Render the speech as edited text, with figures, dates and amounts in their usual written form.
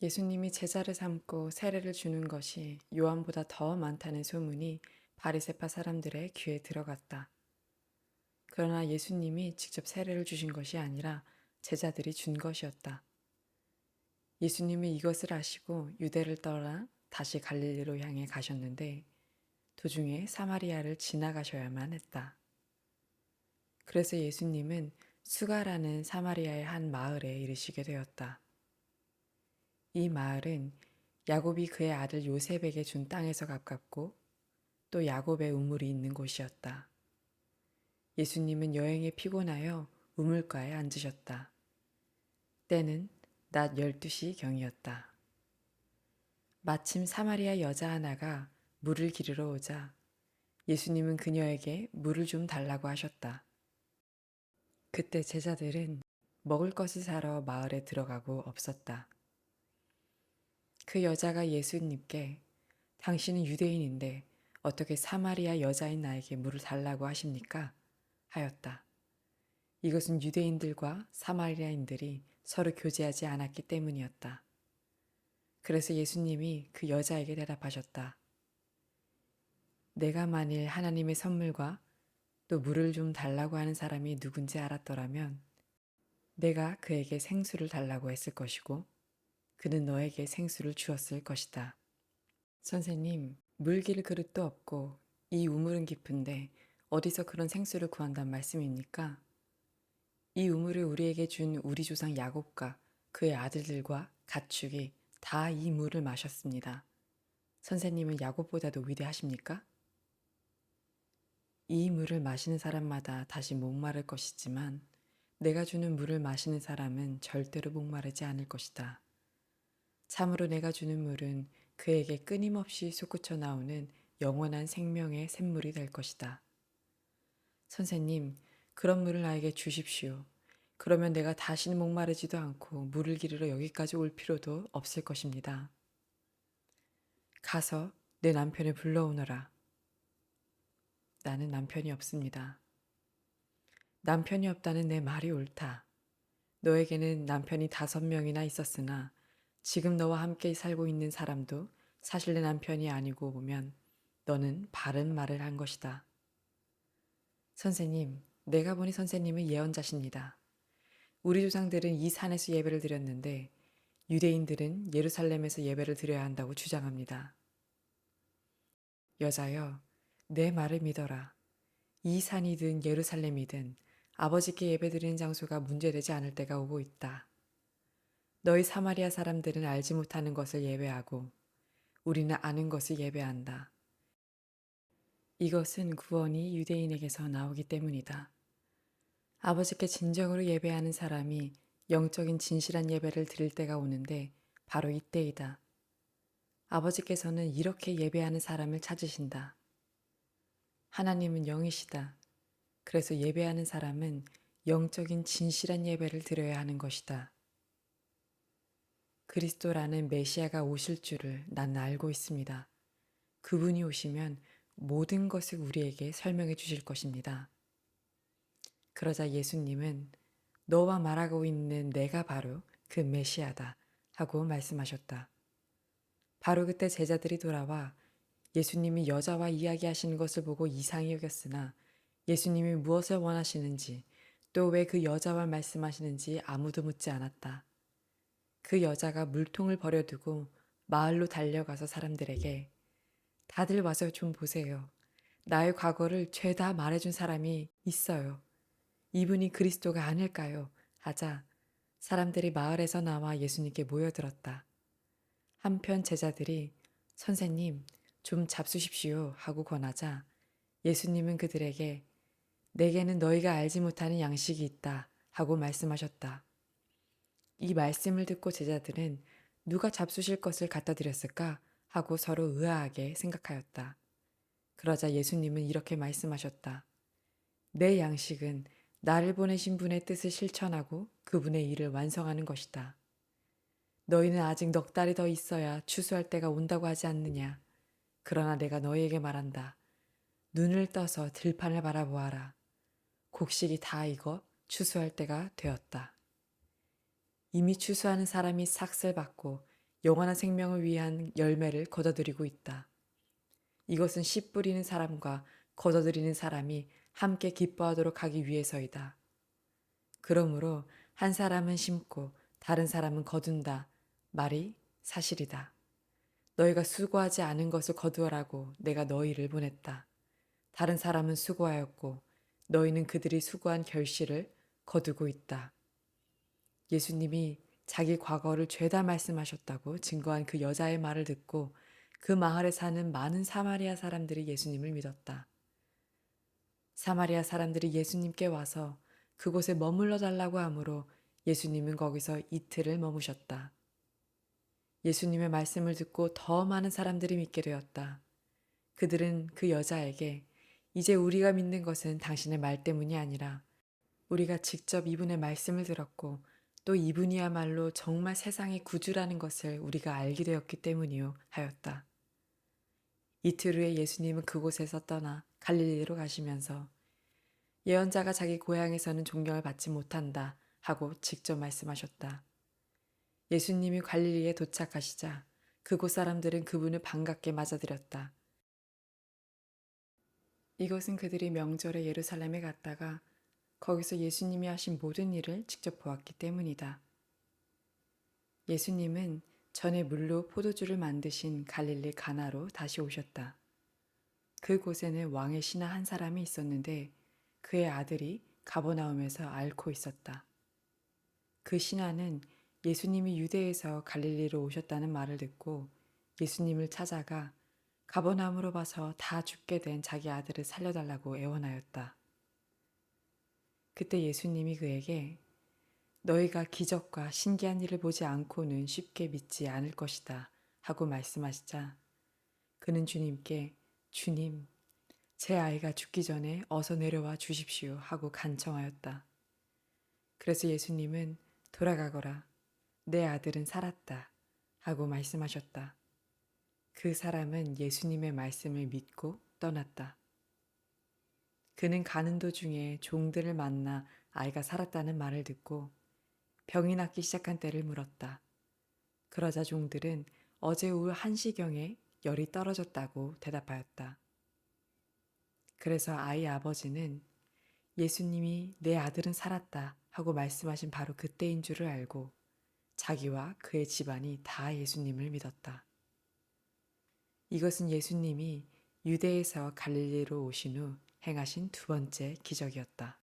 예수님이 제자를 삼고 세례를 주는 것이 요한보다 더 많다는 소문이 바리새파 사람들의 귀에 들어갔다. 그러나 예수님이 직접 세례를 주신 것이 아니라 제자들이 준 것이었다. 예수님이 이것을 아시고 유대를 떠나 다시 갈릴리로 향해 가셨는데 도중에 사마리아를 지나가셔야만 했다. 그래서 예수님은 수가라는 사마리아의 한 마을에 이르시게 되었다. 이 마을은 야곱이 그의 아들 요셉에게 준 땅에서 가깝고 또 야곱의 우물이 있는 곳이었다. 예수님은 여행에 피곤하여 우물가에 앉으셨다. 때는 낮 12시 경이었다. 마침 사마리아 여자 하나가 물을 기르러 오자 예수님은 그녀에게 물을 좀 달라고 하셨다. 그때 제자들은 먹을 것을 사러 마을에 들어가고 없었다. 그 여자가 예수님께 당신은 유대인인데 어떻게 사마리아 여자인 나에게 물을 달라고 하십니까? 하였다. 이것은 유대인들과 사마리아인들이 서로 교제하지 않았기 때문이었다. 그래서 예수님이 그 여자에게 대답하셨다. 내가 만일 하나님의 선물과 또 물을 좀 달라고 하는 사람이 누군지 알았더라면 내가 그에게 생수를 달라고 했을 것이고 그는 너에게 생수를 주었을 것이다. 선생님, 물 길 그릇도 없고 이 우물은 깊은데 어디서 그런 생수를 구한단 말씀입니까? 이 우물을 우리에게 준 우리 조상 야곱과 그의 아들들과 가축이 다 이 물을 마셨습니다. 선생님은 야곱보다도 위대하십니까? 이 물을 마시는 사람마다 다시 목마를 것이지만 내가 주는 물을 마시는 사람은 절대로 목마르지 않을 것이다. 참으로 내가 주는 물은 그에게 끊임없이 솟구쳐 나오는 영원한 생명의 샘물이 될 것이다. 선생님, 그런 물을 나에게 주십시오. 그러면 내가 다시는 목마르지도 않고 물을 기르러 여기까지 올 필요도 없을 것입니다. 가서 내 남편을 불러오너라. 나는 남편이 없습니다. 남편이 없다는 내 말이 옳다. 너에게는 남편이 5명이나 있었으나 지금 너와 함께 살고 있는 사람도 사실 내 남편이 아니고 보면 너는 바른 말을 한 것이다. 선생님, 내가 보니 선생님은 예언자십니다. 우리 조상들은 이 산에서 예배를 드렸는데 유대인들은 예루살렘에서 예배를 드려야 한다고 주장합니다. 여자여, 내 말을 믿어라. 이 산이든 예루살렘이든 아버지께 예배드리는 장소가 문제되지 않을 때가 오고 있다. 너희 사마리아 사람들은 알지 못하는 것을 예배하고 우리는 아는 것을 예배한다. 이것은 구원이 유대인에게서 나오기 때문이다. 아버지께 진정으로 예배하는 사람이 영적인 진실한 예배를 드릴 때가 오는데 바로 이때이다. 아버지께서는 이렇게 예배하는 사람을 찾으신다. 하나님은 영이시다. 그래서 예배하는 사람은 영적인 진실한 예배를 드려야 하는 것이다. 그리스도라는 메시아가 오실 줄을 난 알고 있습니다. 그분이 오시면 모든 것을 우리에게 설명해 주실 것입니다. 그러자 예수님은 너와 말하고 있는 내가 바로 그 메시아다 하고 말씀하셨다. 바로 그때 제자들이 돌아와 예수님이 여자와 이야기하시는 것을 보고 이상히 여겼으나 예수님이 무엇을 원하시는지 또 왜 그 여자와 말씀하시는지 아무도 묻지 않았다. 그 여자가 물통을 버려두고 마을로 달려가서 사람들에게 다들 와서 좀 보세요. 나의 과거를 죄다 말해준 사람이 있어요. 이분이 그리스도가 아닐까요? 하자 사람들이 마을에서 나와 예수님께 모여들었다. 한편 제자들이 선생님, 좀 잡수십시오 하고 권하자 예수님은 그들에게 내게는 너희가 알지 못하는 양식이 있다 하고 말씀하셨다. 이 말씀을 듣고 제자들은 누가 잡수실 것을 갖다 드렸을까 하고 서로 의아하게 생각하였다. 그러자 예수님은 이렇게 말씀하셨다. 내 양식은 나를 보내신 분의 뜻을 실천하고 그분의 일을 완성하는 것이다. 너희는 아직 넉 달이 더 있어야 추수할 때가 온다고 하지 않느냐. 그러나 내가 너희에게 말한다. 눈을 떠서 들판을 바라보아라. 곡식이 다 익어 추수할 때가 되었다. 이미 추수하는 사람이 삭슬 받고 영원한 생명을 위한 열매를 거둬들이고 있다. 이것은 씨 뿌리는 사람과 거둬들이는 사람이 함께 기뻐하도록 하기 위해서이다. 그러므로 한 사람은 심고 다른 사람은 거둔다. 말이 사실이다. 너희가 수고하지 않은 것을 거두어라고 내가 너희를 보냈다. 다른 사람은 수고하였고 너희는 그들이 수고한 결실을 거두고 있다. 예수님이 자기 과거를 죄다 말씀하셨다고 증거한 그 여자의 말을 듣고 그 마을에 사는 많은 사마리아 사람들이 예수님을 믿었다. 사마리아 사람들이 예수님께 와서 그곳에 머물러 달라고 하므로 예수님은 거기서 이틀을 머무셨다. 예수님의 말씀을 듣고 더 많은 사람들이 믿게 되었다. 그들은 그 여자에게 이제 우리가 믿는 것은 당신의 말 때문이 아니라 우리가 직접 이분의 말씀을 들었고 또 이분이야말로 정말 세상의 구주라는 것을 우리가 알게 되었기 때문이요 하였다. 이틀 후에 예수님은 그곳에서 떠나 갈릴리로 가시면서 예언자가 자기 고향에서는 존경을 받지 못한다 하고 직접 말씀하셨다. 예수님이 갈릴리에 도착하시자 그곳 사람들은 그분을 반갑게 맞아들였다. 이것은 그들이 명절에 예루살렘에 갔다가 거기서 예수님이 하신 모든 일을 직접 보았기 때문이다. 예수님은 전에 물로 포도주를 만드신 갈릴리 가나로 다시 오셨다. 그곳에는 왕의 신하 한 사람이 있었는데 그의 아들이 가버나움에서 앓고 있었다. 그 신하는 예수님이 유대에서 갈릴리로 오셨다는 말을 듣고 예수님을 찾아가 가버나움으로 봐서 다 죽게 된 자기 아들을 살려달라고 애원하였다. 그때 예수님이 그에게 너희가 기적과 신기한 일을 보지 않고는 쉽게 믿지 않을 것이다 하고 말씀하시자 그는 주님께 주님, 제 아이가 죽기 전에 어서 내려와 주십시오 하고 간청하였다. 그래서 예수님은 돌아가거라, 내 아들은 살았다 하고 말씀하셨다. 그 사람은 예수님의 말씀을 믿고 떠났다. 그는 가는 도중에 종들을 만나 아이가 살았다는 말을 듣고 병이 낫기 시작한 때를 물었다. 그러자 종들은 어제 오후 1시경에 열이 떨어졌다고 대답하였다. 그래서 아이 아버지는 예수님이 내 아들은 살았다 하고 말씀하신 바로 그때인 줄을 알고 자기와 그의 집안이 다 예수님을 믿었다. 이것은 예수님이 유대에서 갈릴리로 오신 후 행하신 두 번째 기적이었다.